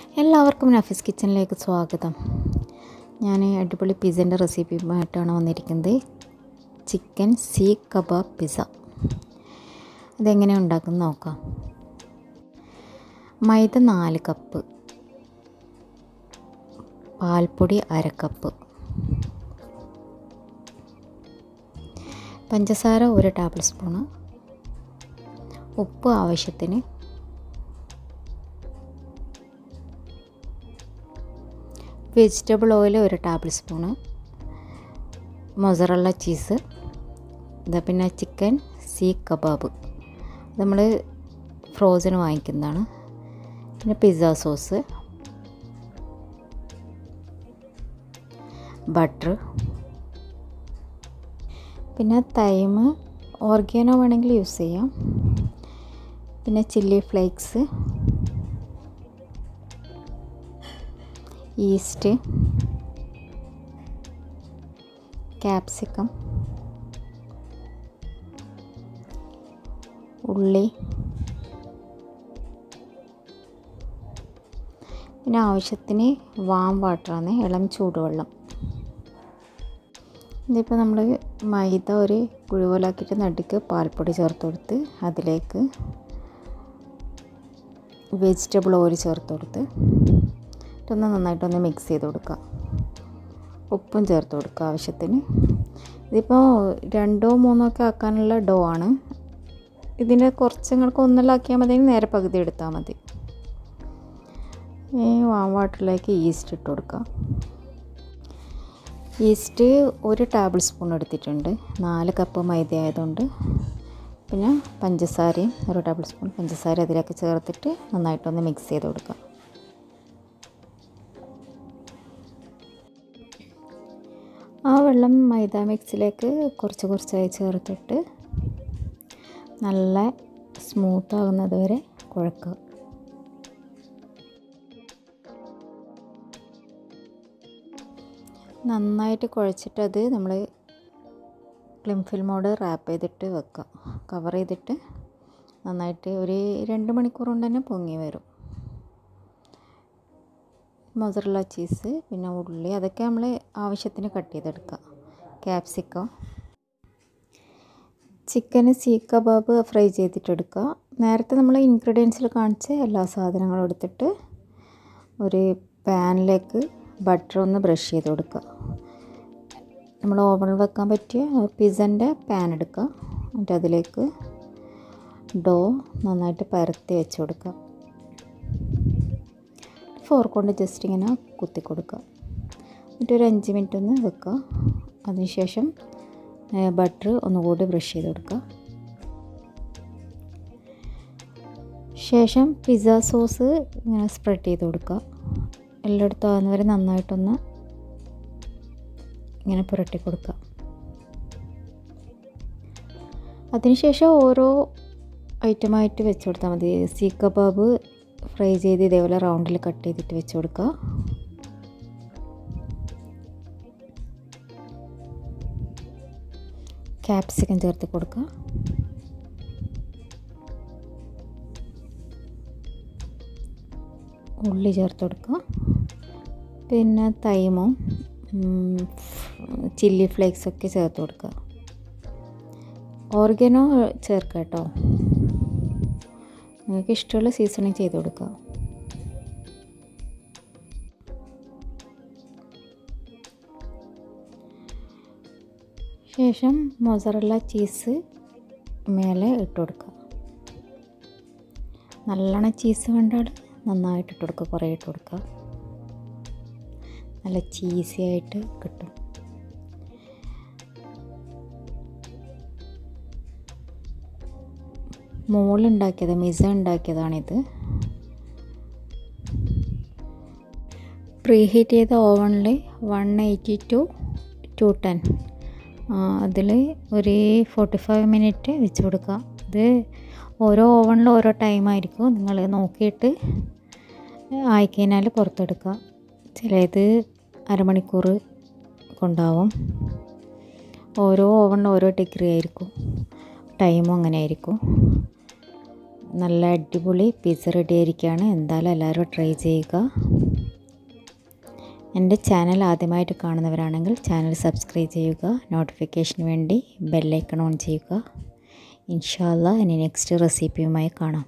എല്ലാവർക്കും നഫീസ് കിച്ചണിലേക്ക് സ്വാഗതം. ഞാൻ അടിപൊളി പിസ്സേൻ്റെ റെസിപ്പിയുമായിട്ടാണ് വന്നിരിക്കുന്നത്. Chicken seekh kebab pizza. ഇതെങ്ങനെയാണ് ഉണ്ടാക്കുന്നത് നോക്കാം. മൈദ 4 കപ്പ്, പാൽപ്പൊടി 1/2 കപ്പ്, പഞ്ചസാര 1 ടേബിൾ സ്പൂണ്, ഉപ്പ് ആവശ്യത്തിന്, vegetable oil 1 table spoon, mozzarella cheese, പിന്നെ ചിക്കൻ സീഖ് കബാബ് നമ്മൾ ഫ്രോസൺ വാങ്ങിക്കുന്നതാണ്, പിന്നെ പിസ്സ സോസ്, ബട്ടർ, പിന്നെ തൈം, ഓർഗാനോ വേണമെങ്കിൽ യൂസ് ചെയ്യാം, പിന്നെ ചില്ലി ഫ്ലേക്സ്, ഈസ്റ്റ്, ക്യാപ്സിക്കം, ഉള്ളി, പിന്നെ ആവശ്യത്തിന് വാം വാട്ടറാണ്, ഇളം ചൂടുവെള്ളം. ഇതിപ്പോൾ നമ്മൾ മൈദ ഒരു കുഴുവലാക്കിയിട്ട് നടുക്ക് പാൽപ്പൊടി ചേർത്ത് കൊടുത്ത് അതിലേക്ക് വെജിറ്റബിൾ ഓയിൽ ചേർത്ത് കൊടുത്ത് ഒന്ന് നന്നായിട്ടൊന്ന് മിക്സ് ചെയ്ത് കൊടുക്കുക. ഉപ്പും ചേർത്ത് കൊടുക്കുക ആവശ്യത്തിന്. ഇതിപ്പോൾ 2 or 3 ഒക്കെ ആക്കാനുള്ള ഡോ ആണ്. ഇതിൻ്റെ കുറച്ചങ്ങൾക്ക് ഒന്നെല്ലാക്കിയാൽ മതി, നേരെ പകുതി എടുത്താൽ മതി. ഈ വാം വാട്ടറിലേക്ക് ഈസ്റ്റ് ഇട്ട് കൊടുക്കുക. ഈസ്റ്റ് 1 ടേബിൾ സ്പൂൺ എടുത്തിട്ടുണ്ട്, 4 കപ്പ് മൈദ ആയതുകൊണ്ട്. പിന്നെ പഞ്ചസാരയും 1 ടേബിൾ സ്പൂൺ പഞ്ചസാര അതിലേക്ക് ചേർത്തിട്ട് നന്നായിട്ടൊന്ന് മിക്സ് ചെയ്ത് കൊടുക്കുക. ആ വെള്ളം മൈദ മിക്സിലേക്ക് കുറച്ചായി ചേർത്തിട്ട് നല്ല സ്മൂത്താകുന്നത് വരെ കുഴക്കുക. നന്നായിട്ട് കുഴച്ചിട്ട് അത് നമ്മൾ ക്ലിം ഫിൽമോട് റാപ്പ് ചെയ്തിട്ട് വെക്കുക. കവർ ചെയ്തിട്ട് നന്നായിട്ട് ഒരു 2 മണിക്കൂർ കൊണ്ട് തന്നെ പൊങ്ങി വരും. മൊസറല്ല ചീസ്, പിന്നെ ഉള്ളി, അതൊക്കെ നമ്മൾ ആവശ്യത്തിന് കട്ട് ചെയ്തെടുക്കുക. ക്യാപ്സിക്കം, ചിക്കന് സീഖ് കബാബ് ഫ്രൈ ചെയ്തിട്ടെടുക്കുക. നേരത്തെ നമ്മൾ ഇൻഗ്രീഡിയൻസിൽ കാണിച്ച എല്ലാ സാധനങ്ങളും എടുത്തിട്ട് ഒരു പാനിലേക്ക് ബട്ടർ ഒന്ന് ബ്രഷ് ചെയ്ത് കൊടുക്കുക. നമ്മൾ ഓവനിൽ വെക്കാൻ പറ്റിയ പിസ്സൻ്റെ പാൻ എടുക്കുക. എന്നിട്ട് അതിലേക്ക് ഡോ നന്നായിട്ട് പരത്തി വെച്ച് കൊടുക്കുക. ഫോർക്ക് കൊണ്ട് ജസ്റ്റ് ഇങ്ങനെ കുത്തി കൊടുക്കുക. എന്നിട്ട് ഒരു 5 മിനിറ്റ് ഒന്ന് വെക്കുക. അതിനുശേഷം ബട്ടർ ഒന്നുകൂടി ബ്രഷ് ചെയ്ത് കൊടുക്കുക. ശേഷം പിസ്സ സോസ് ഇങ്ങനെ സ്പ്രെഡ് ചെയ്ത് കൊടുക്കുക. എല്ലായിടത്തും ആകുന്നവരെ നന്നായിട്ടൊന്ന് ഇങ്ങനെ പുരട്ടി കൊടുക്കുക. അതിനുശേഷം ഓരോ ഐറ്റമായിട്ട് വെച്ച് കൊടുത്താൽ മതി. സീഖ് കബാബ് ഫ്രൈ ചെയ്ത് ഇതേപോലെ റൗണ്ടിൽ കട്ട് ചെയ്തിട്ട് വെച്ച് കൊടുക്കുക. ക്യാപ്സിക്കം ചേർത്ത് കൊടുക്കുക. ഉള്ളി ചേർത്ത് കൊടുക്കുക. പിന്നെ തൈമും ചില്ലി ഫ്ലേക്സൊക്കെ ചേർത്ത് കൊടുക്കുക. ഓർഗാനോ ചേർക്കുക കേട്ടോ. നിങ്ങൾക്ക് ഇഷ്ടമുള്ള സീസണിങ് ചെയ്ത് കൊടുക്കുക. ശേഷം മൊസറല്ല ചീസ് മേലെ ഇട്ട് കൊടുക്കുക. നല്ലോണം ചീസ് വേണ്ടാൽ നന്നായിട്ട് ഇട്ട് കൊടുക്കുക, കുറേ ഇട്ട് കൊടുക്കുക. നല്ല ചീസി ആയിട്ട് കിട്ടും. മോളുണ്ടാക്കിയത്, മിസ ഉണ്ടാക്കിയതാണിത്. പ്രീ ഹീറ്റ് ചെയ്ത ഓവനിൽ 180 to 210 അതിൽ ഒരു 45 മിനിറ്റ് വെച്ച് കൊടുക്കുക. ഇത് ഓരോ ഓവനിലും ഓരോ ടൈമായിരിക്കും. നിങ്ങൾ നോക്കിയിട്ട് ആയിക്കഴിഞ്ഞാൽ പുറത്തെടുക്കുക. ചിലത് അരമണിക്കൂർ കൊണ്ടാവും. ഓരോ ഓവനിലും ഓരോ ഡിഗ്രി ആയിരിക്കും, ടൈമും അങ്ങനെ ആയിരിക്കും. നല്ല അടിപൊളി പിസ്സ റെഡി ആയിരിക്കുകയാണ്. എന്തായാലും എല്ലാവരും ട്രൈ ചെയ്യുക. എൻ്റെ ചാനൽ ആദ്യമായിട്ട് കാണുന്നവരാണെങ്കിൽ ചാനൽ സബ്സ്ക്രൈബ് ചെയ്യുക. നോട്ടിഫിക്കേഷന് വേണ്ടി ബെല്ലൈക്കൺ ഓൺ ചെയ്യുക. ഇൻഷാ അല്ലാഹ് ഇനി നെക്സ്റ്റ് റെസിപ്പിയുമായി കാണാം.